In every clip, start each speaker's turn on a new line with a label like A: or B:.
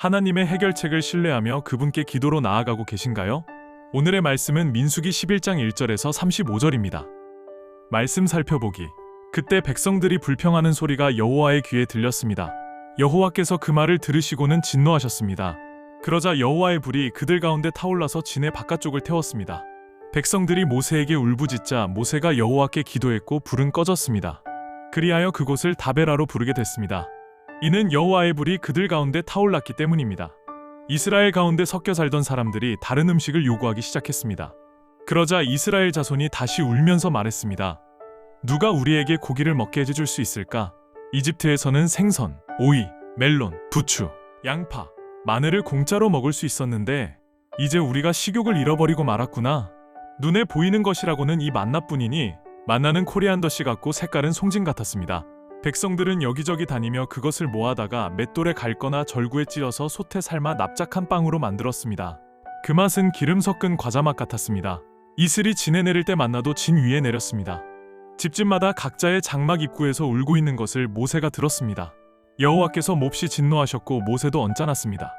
A: 하나님의 해결책을 신뢰하며 그분께 기도로 나아가고 계신가요? 오늘의 말씀은 민수기 11장 1절에서 35절입니다. 말씀 살펴보기. 그때 백성들이 불평하는 소리가 여호와의 귀에 들렸습니다. 여호와께서 그 말을 들으시고는 진노하셨습니다. 그러자 여호와의 불이 그들 가운데 타올라서 진의 바깥쪽을 태웠습니다. 백성들이 모세에게 울부짖자 모세가 여호와께 기도했고 불은 꺼졌습니다. 그리하여 그곳을 다베라로 부르게 됐습니다. 이는 여호와의 불이 그들 가운데 타올랐기 때문입니다. 이스라엘 가운데 섞여 살던 사람들이 다른 음식을 요구하기 시작했습니다. 그러자 이스라엘 자손이 다시 울면서 말했습니다. 누가 우리에게 고기를 먹게 해줄 수 있을까? 이집트에서는 생선, 오이, 멜론, 부추, 양파, 마늘을 공짜로 먹을 수 있었는데 이제 우리가 식욕을 잃어버리고 말았구나. 눈에 보이는 것이라고는 이 만나뿐이니 만나는 코리안더씨 같고 색깔은 송진 같았습니다. 백성들은 여기저기 다니며 그것을 모아다가 맷돌에 갈거나 절구에 찧어서 솥에 삶아 납작한 빵으로 만들었습니다. 그 맛은 기름 섞은 과자맛 같았습니다. 이슬이 진에 내릴 때 만나도 진 위에 내렸습니다. 집집마다 각자의 장막 입구에서 울고 있는 것을 모세가 들었습니다. 여호와께서 몹시 진노하셨고 모세도 언짢았습니다.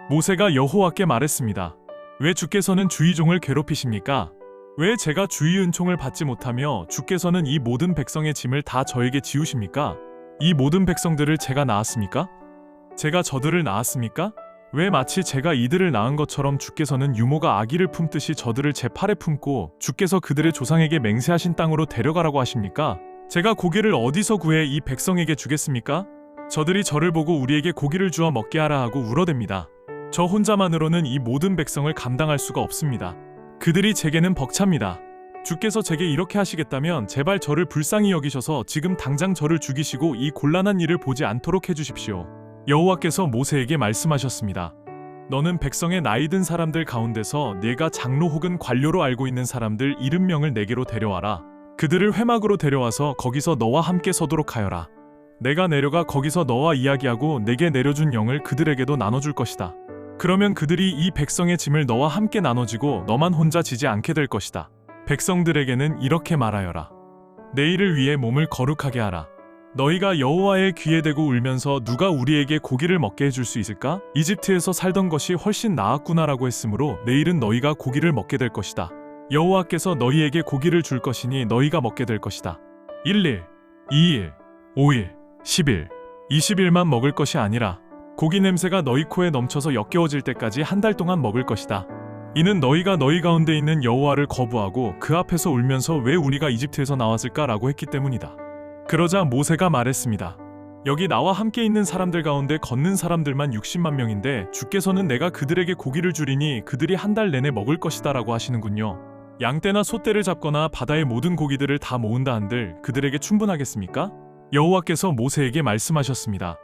A: 모세가 여호와께 말했습니다. 왜 주께서는 주의 종을 괴롭히십니까? 왜 제가 주의 은총을 받지 못하며 주께서는 이 모든 백성의 짐을 다 저에게 지우십니까? 이 모든 백성들을 제가 낳았습니까? 제가 저들을 낳았습니까? 왜 마치 제가 이들을 낳은 것처럼 주께서는 유모가 아기를 품듯이 저들을 제 팔에 품고 주께서 그들의 조상에게 맹세하신 땅으로 데려가라고 하십니까? 제가 고기를 어디서 구해 이 백성에게 주겠습니까? 저들이 저를 보고 우리에게 고기를 주어 먹게 하라 하고 울어댑니다. 저 혼자만으로는 이 모든 백성을 감당할 수가 없습니다. 그들이 제게는 벅찹니다. 주께서 제게 이렇게 하시겠다면 제발 저를 불쌍히 여기셔서 지금 당장 저를 죽이시고 이 곤란한 일을 보지 않도록 해주십시오. 여호와께서 모세에게 말씀하셨습니다. 너는 백성의 나이든 사람들 가운데서 네가 장로 혹은 관료로 알고 있는 사람들 70명을 내게로 데려와라. 그들을 회막으로 데려와서 거기서 너와 함께 서도록 하여라. 내가 내려가 거기서 너와 이야기하고 내게 내려준 영을 그들에게도 나눠줄 것이다. 그러면 그들이 이 백성의 짐을 너와 함께 나눠지고 너만 혼자 지지 않게 될 것이다. 백성들에게는 이렇게 말하여라. 내일을 위해 몸을 거룩하게 하라. 너희가 여호와의 귀에 대고 울면서 누가 우리에게 고기를 먹게 해줄 수 있을까? 이집트에서 살던 것이 훨씬 나았구나라고 했으므로 내일은 너희가 고기를 먹게 될 것이다. 여호와께서 너희에게 고기를 줄 것이니 너희가 먹게 될 것이다. 1일, 2일, 5일, 10일, 20일만 먹을 것이 아니라 고기 냄새가 너희 코에 넘쳐서 역겨워질 때까지 한 달 동안 먹을 것이다. 이는 너희가 너희 가운데 있는 여호와를 거부하고 그 앞에서 울면서 왜 우리가 이집트에서 나왔을까라고 했기 때문이다. 그러자 모세가 말했습니다. 여기 나와 함께 있는 사람들 가운데 걷는 사람들만 60만 명인데 주께서는 내가 그들에게 고기를 주리니 그들이 한 달 내내 먹을 것이다 라고 하시는군요. 양떼나 소떼를 잡거나 바다의 모든 고기들을 다 모은다 한들 그들에게 충분하겠습니까? 여호와께서 모세에게 말씀하셨습니다.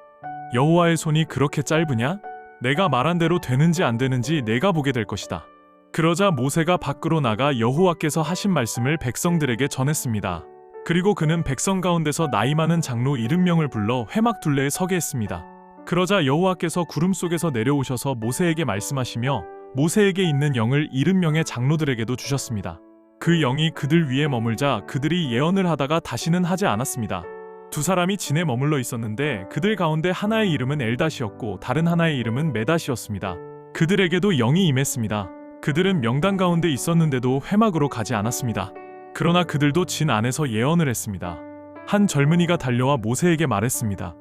A: 여호와의 손이 그렇게 짧으냐? 내가 말한 대로 되는지 안 되는지 내가 보게 될 것이다. 그러자 모세가 밖으로 나가 여호와께서 하신 말씀을 백성들에게 전했습니다. 그리고 그는 백성 가운데서 나이 많은 장로 70명을 불러 회막 둘레에 서게 했습니다. 그러자 여호와께서 구름 속에서 내려오셔서 모세에게 말씀하시며 모세에게 있는 영을 70명의 장로들에게도 주셨습니다. 그 영이 그들 위에 머물자 그들이 예언을 하다가 다시는 하지 않았습니다. 두 사람이 진에 머물러 있었는데 그들 가운데 하나의 이름은 엘닷이었고 다른 하나의 이름은 메닷이었습니다. 그들에게도 영이 임했습니다. 그들은 명단 가운데 있었는데도 회막으로 가지 않았습니다. 그러나 그들도 진 안에서 예언을 했습니다. 한 젊은이가 달려와 모세에게 말했습니다.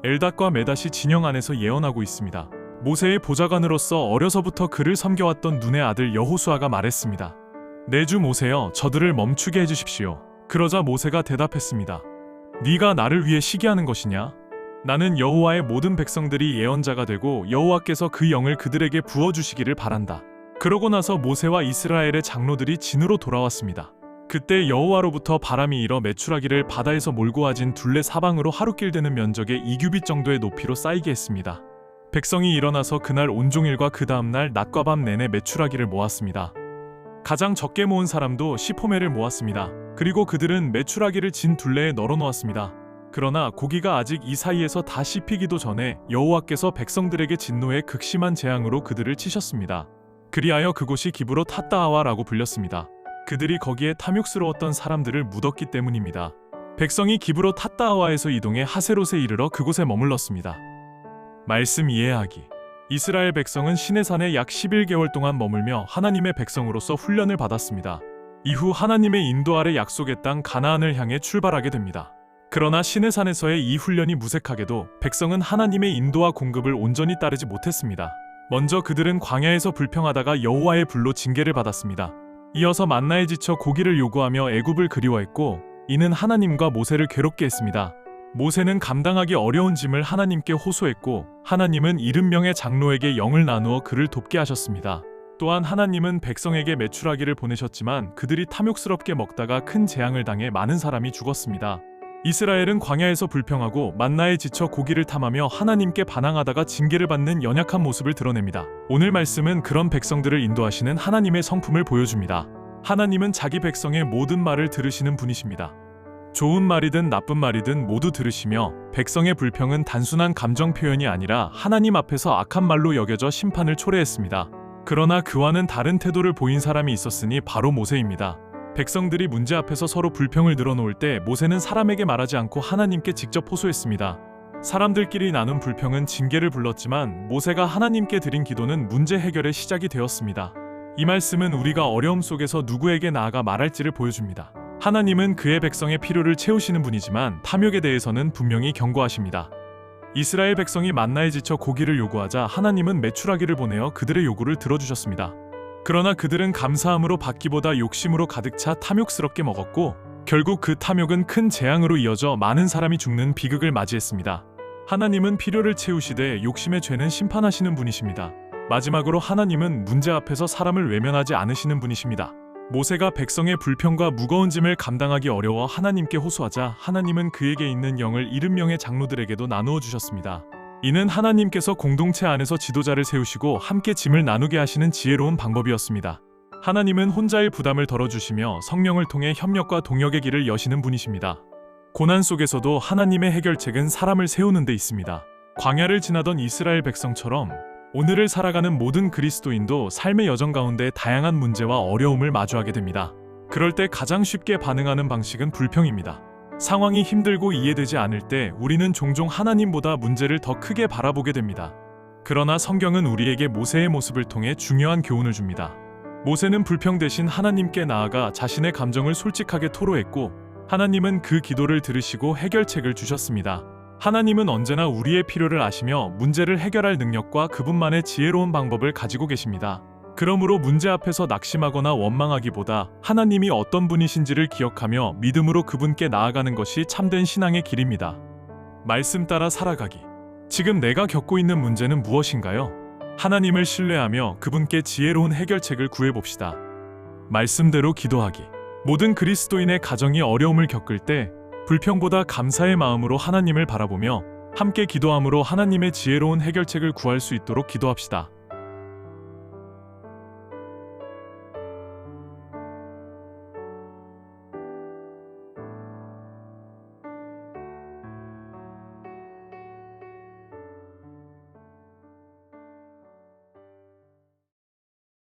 A: 엘닷과 메닷이 진영 안에서 예언하고 있습니다. 모세의 보좌관으로서 어려서부터 그를 섬겨왔던 눈의 아들 여호수아가 말했습니다. 내 주 모세여, 저들을 멈추게 해주십시오. 그러자 모세가 대답했습니다. 네가 나를 위해 시기하는 것이냐? 나는 여호와의 모든 백성들이 예언자가 되고 여호와께서 그 영을 그들에게 부어주시기를 바란다. 그러고 나서 모세와 이스라엘의 장로들이 진으로 돌아왔습니다. 그때 여호와로부터 바람이 일어 메추라기를 바다에서 몰고 와진 둘레 사방으로 하루길 되는 면적의 2규빗 정도의 높이로 쌓이게 했습니다. 백성이 일어나서 그날 온종일과 그 다음날 낮과 밤 내내 메추라기를 모았습니다. 가장 적게 모은 사람도 10호멜을 모았습니다. 그리고 그들은 메추라기를 진 둘레에 널어놓았습니다. 그러나 고기가 아직 이 사이에서 다 씹히기도 전에 여호와께서 백성들에게 진노의 극심한 재앙으로 그들을 치셨습니다. 그리하여 그곳이 기브롯 핫다아와라고 불렸습니다. 그들이 거기에 탐욕스러웠던 사람들을 묻었기 때문입니다. 백성이 기브롯 핫다아와에서 이동해 하세롯에 이르러 그곳에 머물렀습니다. 말씀 이해하기. 이스라엘 백성은 시내산에 약 11개월 동안 머물며 하나님의 백성으로서 훈련을 받았습니다. 이후 하나님의 인도 아래 약속의 땅 가나안을 향해 출발하게 됩니다. 그러나 시내산에서의 이 훈련이 무색하게도 백성은 하나님의 인도와 공급을 온전히 따르지 못했습니다. 먼저 그들은 광야에서 불평하다가 여호와의 불로 징계를 받았습니다. 이어서 만나에 지쳐 고기를 요구하며 애굽을 그리워했고, 이는 하나님과 모세를 괴롭게 했습니다. 모세는 감당하기 어려운 짐을 하나님께 호소했고, 하나님은 70명의 장로에게 영을 나누어 그를 돕게 하셨습니다. 또한 하나님은 백성에게 메추라기를 보내셨지만 그들이 탐욕스럽게 먹다가 큰 재앙을 당해 많은 사람이 죽었습니다. 이스라엘은 광야에서 불평하고 만나에 지쳐 고기를 탐하며 하나님께 반항하다가 징계를 받는 연약한 모습을 드러냅니다. 오늘 말씀은 그런 백성들을 인도하시는 하나님의 성품을 보여줍니다. 하나님은 자기 백성의 모든 말을 들으시는 분이십니다. 좋은 말이든 나쁜 말이든 모두 들으시며, 백성의 불평은 단순한 감정 표현이 아니라 하나님 앞에서 악한 말로 여겨져 심판을 초래했습니다. 그러나 그와는 다른 태도를 보인 사람이 있었으니 바로 모세입니다. 백성들이 문제 앞에서 서로 불평을 늘어놓을 때 모세는 사람에게 말하지 않고 하나님께 직접 호소했습니다. 사람들끼리 나눈 불평은 징계를 불렀지만 모세가 하나님께 드린 기도는 문제 해결의 시작이 되었습니다. 이 말씀은 우리가 어려움 속에서 누구에게 나아가 말할지를 보여줍니다. 하나님은 그의 백성의 필요를 채우시는 분이지만 탐욕에 대해서는 분명히 경고하십니다. 이스라엘 백성이 만나에 지쳐 고기를 요구하자 하나님은 메추라기를 보내어 그들의 요구를 들어주셨습니다. 그러나 그들은 감사함으로 받기보다 욕심으로 가득 차 탐욕스럽게 먹었고, 결국 그 탐욕은 큰 재앙으로 이어져 많은 사람이 죽는 비극을 맞이했습니다. 하나님은 필요를 채우시되 욕심의 죄는 심판하시는 분이십니다. 마지막으로 하나님은 문제 앞에서 사람을 외면하지 않으시는 분이십니다. 모세가 백성의 불평과 무거운 짐을 감당하기 어려워 하나님께 호소하자 하나님은 그에게 있는 영을 70명의 장로들에게도 나누어 주셨습니다. 이는 하나님께서 공동체 안에서 지도자를 세우시고 함께 짐을 나누게 하시는 지혜로운 방법이었습니다. 하나님은 혼자의 부담을 덜어주시며 성령을 통해 협력과 동역의 길을 여시는 분이십니다. 고난 속에서도 하나님의 해결책은 사람을 세우는 데 있습니다. 광야를 지나던 이스라엘 백성처럼 오늘을 살아가는 모든 그리스도인도 삶의 여정 가운데 다양한 문제와 어려움을 마주하게 됩니다. 그럴 때 가장 쉽게 반응하는 방식은 불평입니다. 상황이 힘들고 이해되지 않을 때 우리는 종종 하나님보다 문제를 더 크게 바라보게 됩니다. 그러나 성경은 우리에게 모세의 모습을 통해 중요한 교훈을 줍니다. 모세는 불평 대신 하나님께 나아가 자신의 감정을 솔직하게 토로했고, 하나님은 그 기도를 들으시고 해결책을 주셨습니다. 하나님은 언제나 우리의 필요를 아시며 문제를 해결할 능력과 그분만의 지혜로운 방법을 가지고 계십니다. 그러므로 문제 앞에서 낙심하거나 원망하기보다 하나님이 어떤 분이신지를 기억하며 믿음으로 그분께 나아가는 것이 참된 신앙의 길입니다. 말씀 따라 살아가기. 지금 내가 겪고 있는 문제는 무엇인가요? 하나님을 신뢰하며 그분께 지혜로운 해결책을 구해봅시다. 말씀대로 기도하기. 모든 그리스도인의 가정이 어려움을 겪을 때 불평보다 감사의 마음으로 하나님을 바라보며 함께 기도함으로 하나님의 지혜로운 해결책을 구할 수 있도록 기도합시다.